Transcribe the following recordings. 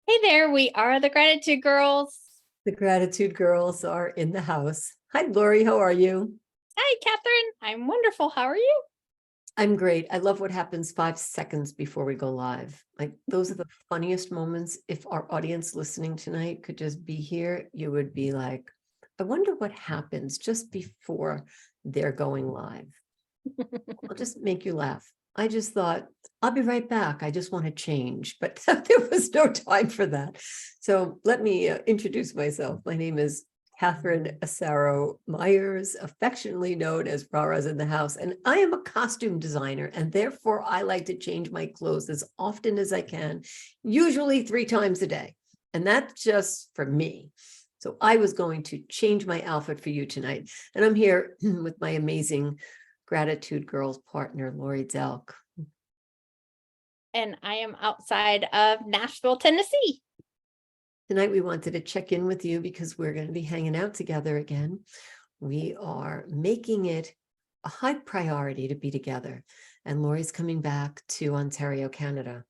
Hey there, we are the Gratitude Girls. The Gratitude Girls are in the house. Hi, Laurie. How are you? Hi, Kathryn. I'm wonderful. How are you? I'm great. I love what happens 5 seconds before we go live. Like, those are the funniest moments. If our audience listening tonight could just be here, you would be like, I wonder what happens just before they're going live. I'll just make you laugh. I just thought, I'll be right back. I just want to change, but there was no time for that. So let me introduce myself. My name is Kathryn Asaro Mayers, affectionately known as RaRa's in the house. And I am a costume designer, and therefore I like to change my clothes as often as I can, usually 3 times a day. And that's just for me. So I was going to change my outfit for you tonight. And I'm here with my amazing Gratitude Girls partner, Laurie Delk. And I am outside of Nashville, Tennessee. Tonight, we wanted to check in with you because we're going to be hanging out together again. We are making it a high priority to be together. And Laurie's coming back to Ontario, Canada.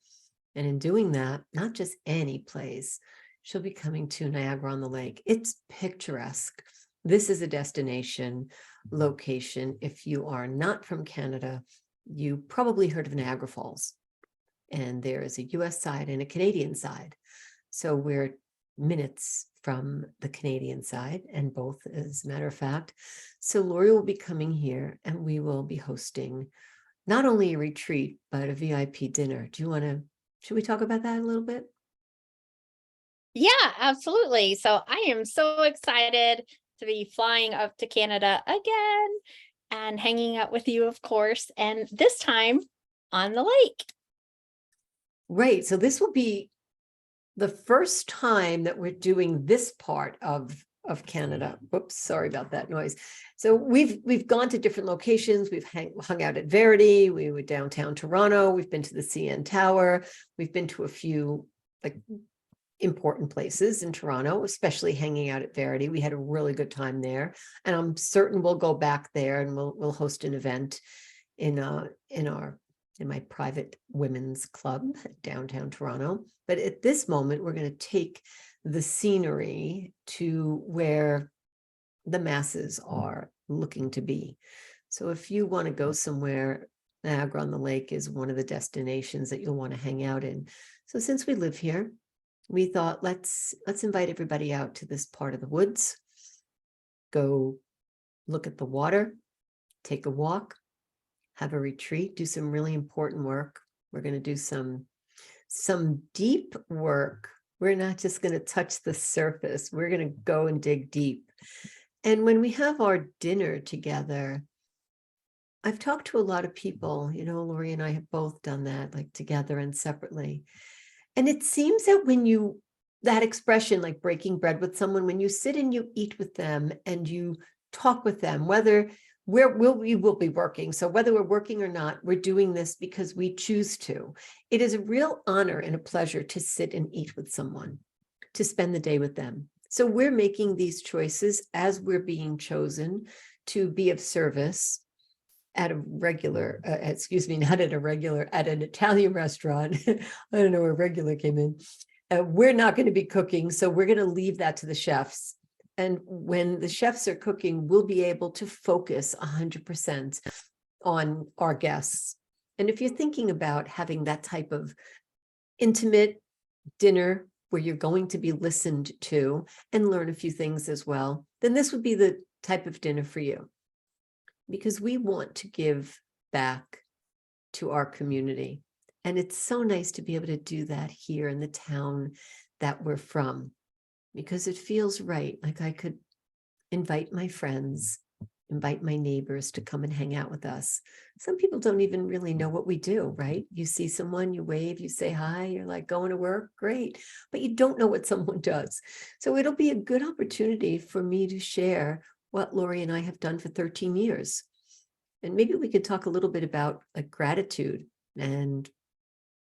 And in doing that, not just any place, she'll be coming to Niagara-on-the-Lake. It's picturesque. This is a destination location. If you are not from Canada, you probably heard of Niagara Falls. And there is a US side and a Canadian side. So we're minutes from the Canadian side, and both, as a matter of fact. So Laurie will be coming here, and we will be hosting not only a retreat, but a VIP dinner. Should we talk about that a little bit? Yeah, absolutely. So I am so excited to be flying up to Canada again and hanging out with you, of course, and this time on the lake. Right. So this will be the first time that we're doing this part of Canada. Whoops, sorry about that noise. So we've gone to different locations. We've hung out at Verity. We were downtown Toronto. We've been to the CN Tower. We've been to a few like important places in Toronto, especially hanging out at Verity. We had a really good time there, and I'm certain we'll go back there and we'll host an event in my private women's club downtown Toronto. But at this moment, we're going to take the scenery to where the masses are looking to be. So if you want to go somewhere, Niagara-on-the-Lake is one of the destinations that you'll want to hang out in. So since we live here, we thought let's invite everybody out to this part of the woods, go look at the water, take a walk, have a retreat, do some really important work. We're going to do some deep work. We're not just going to touch the surface. We're going to go and dig deep. And when we have our dinner together, I've talked to a lot of people, Laurie and I have both done that, like together and separately. And it seems that that expression, like breaking bread with someone, when you sit and you eat with them and you talk with them, whether we will be working. So whether we're working or not, we're doing this because we choose to. It is a real honor and a pleasure to sit and eat with someone, to spend the day with them. So we're making these choices as we're being chosen to be of service at a regular, not at a regular, at an Italian restaurant. I don't know where regular came in. We're not going to be cooking, so we're going to leave that to the chefs. And when the chefs are cooking, we'll be able to focus 100% on our guests. And if you're thinking about having that type of intimate dinner where you're going to be listened to and learn a few things as well, then this would be the type of dinner for you. Because we want to give back to our community. And it's so nice to be able to do that here in the town that we're from, because it feels right. Like I could invite my friends, invite my neighbors to come and hang out with us. Some people don't even really know what we do, right? You see someone, you wave, you say hi, you're like, going to work, great. But you don't know what someone does. So it'll be a good opportunity for me to share what Laurie and I have done for 13 years. And maybe we could talk a little bit about like gratitude and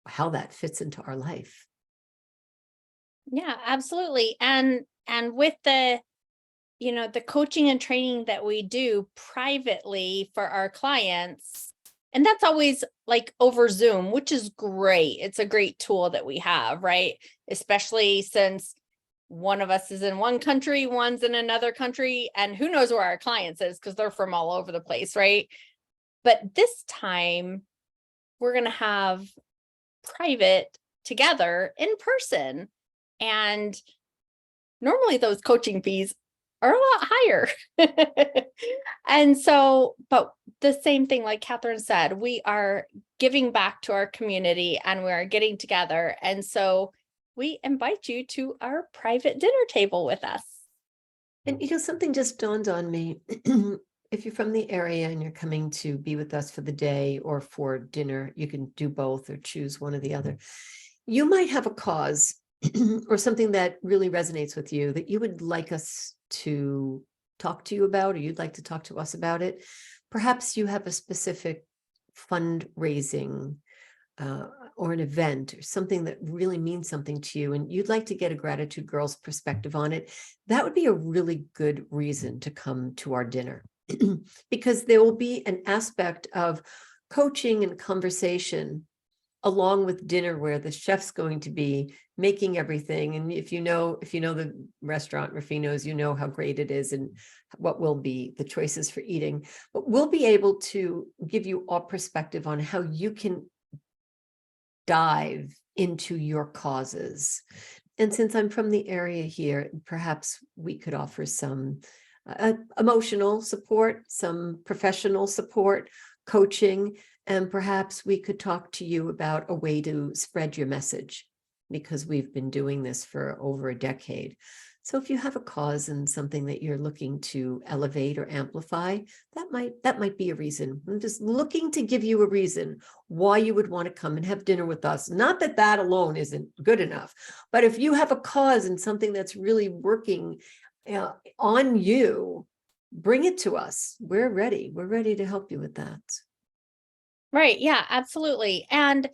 how that fits into our life. Yeah, absolutely. And with the the coaching and training that we do privately for our clients, And that's always like over Zoom, which is great. It's a great tool that we have, right? Especially since one of us is in one country, one's in another country, and who knows where our clients is because they're from all over the place, right? But this time we're going to have private together in person. And normally those coaching fees are a lot higher. And so, but the same thing, like Kathryn said, we are giving back to our community and we are getting together. And so we invite you to our private dinner table with us. And something just dawned on me. If you're from the area and you're coming to be with us for the day or for dinner, you can do both or choose one or the other. You might have a cause or something that really resonates with you that you would like us to talk to you about, or you'd like to talk to us about it. Perhaps you have a specific fundraising or an event or something that really means something to you, and you'd like to get a Gratitude Girls perspective on it. That would be a really good reason to come to our dinner because there will be an aspect of coaching and conversation along with dinner where the chef's going to be making everything. And if you know the restaurant Rufino's, you know how great it is and what will be the choices for eating. But we'll be able to give you our perspective on how you can dive into your causes. And since I'm from the area here, perhaps we could offer some emotional support, some professional support, coaching, and perhaps we could talk to you about a way to spread your message, because we've been doing this for over a decade. So if you have a cause and something that you're looking to elevate or amplify, that might be a reason. I'm just looking to give you a reason why you would want to come and have dinner with us. Not that that alone isn't good enough, but if you have a cause and something that's really working on you, bring it to us. We're ready. We're ready to help you with that. Right. Yeah, absolutely. And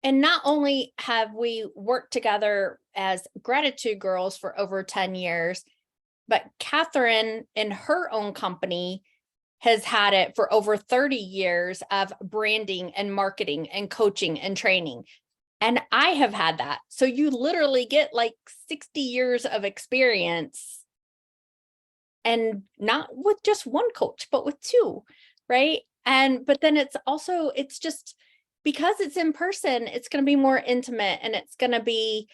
not only have we worked together as Gratitude Girls for over 10 years, but Kathryn in her own company has had it for over 30 years of branding and marketing and coaching and training. And I have had that. So you literally get like 60 years of experience, and not with just one coach, but with two, right? But then it's just because it's in person, it's going to be more intimate, and it's going to be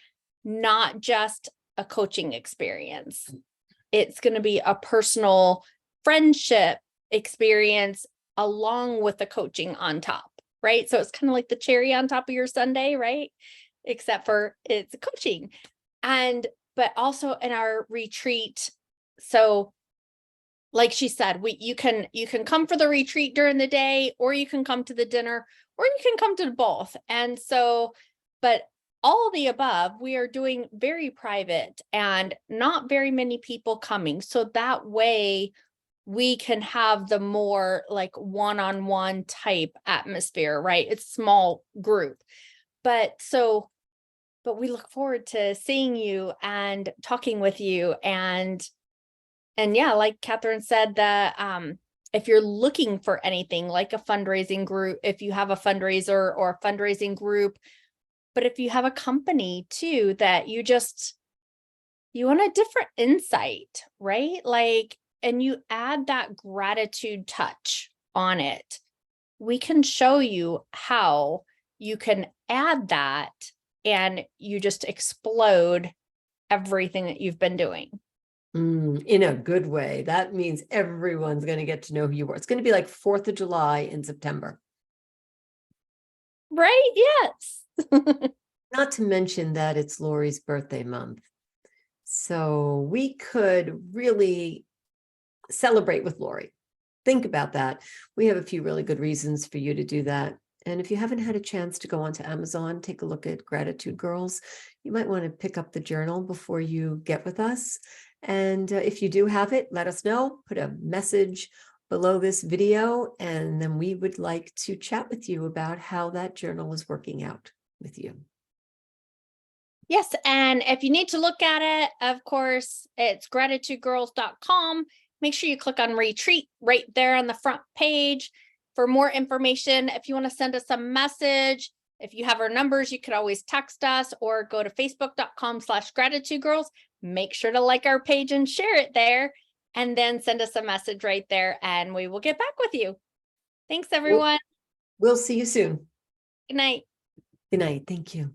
not just a coaching experience. It's going to be a personal friendship experience along with the coaching on top, right? So it's kind of like the cherry on top of your sundae, right? Except for it's coaching. But also in our retreat, so like she said, you can come for the retreat during the day, or you can come to the dinner, or you can come to both. And so, but all of the above, we are doing very private and not very many people coming. So that way we can have the more like one-on-one type atmosphere, right? It's small group. But we look forward to seeing you and talking with you. And yeah, like Kathryn said, if you're looking for anything like a fundraising group, if you have a fundraiser or a fundraising group, but if you have a company too, that you want a different insight, right? Like, and you add that gratitude touch on it, we can show you how you can add that and you just explode everything that you've been doing. In a good way. That means everyone's going to get to know who you are. It's going to be like 4th of July in September. Right? Yes. Not to mention that it's Laurie's birthday month. So we could really celebrate with Laurie. Think about that. We have a few really good reasons for you to do that. And if you haven't had a chance to go onto Amazon, take a look at Gratitude Girls, you might want to pick up the journal before you get with us. And if you do have it, let us know, put a message below this video, and then we would like to chat with you about how that journal is working out with you. Yes, and if you need to look at it, of course, it's gratitudegirls.com. Make sure you click on retreat right there on the front page. For more information, if you want to send us a message, if you have our numbers, you could always text us or go to facebook.com/gratitude girls. Make sure to like our page and share it there, and then send us a message right there and we will get back with you. Thanks, everyone. We'll see you soon. Good night. Good night. Thank you.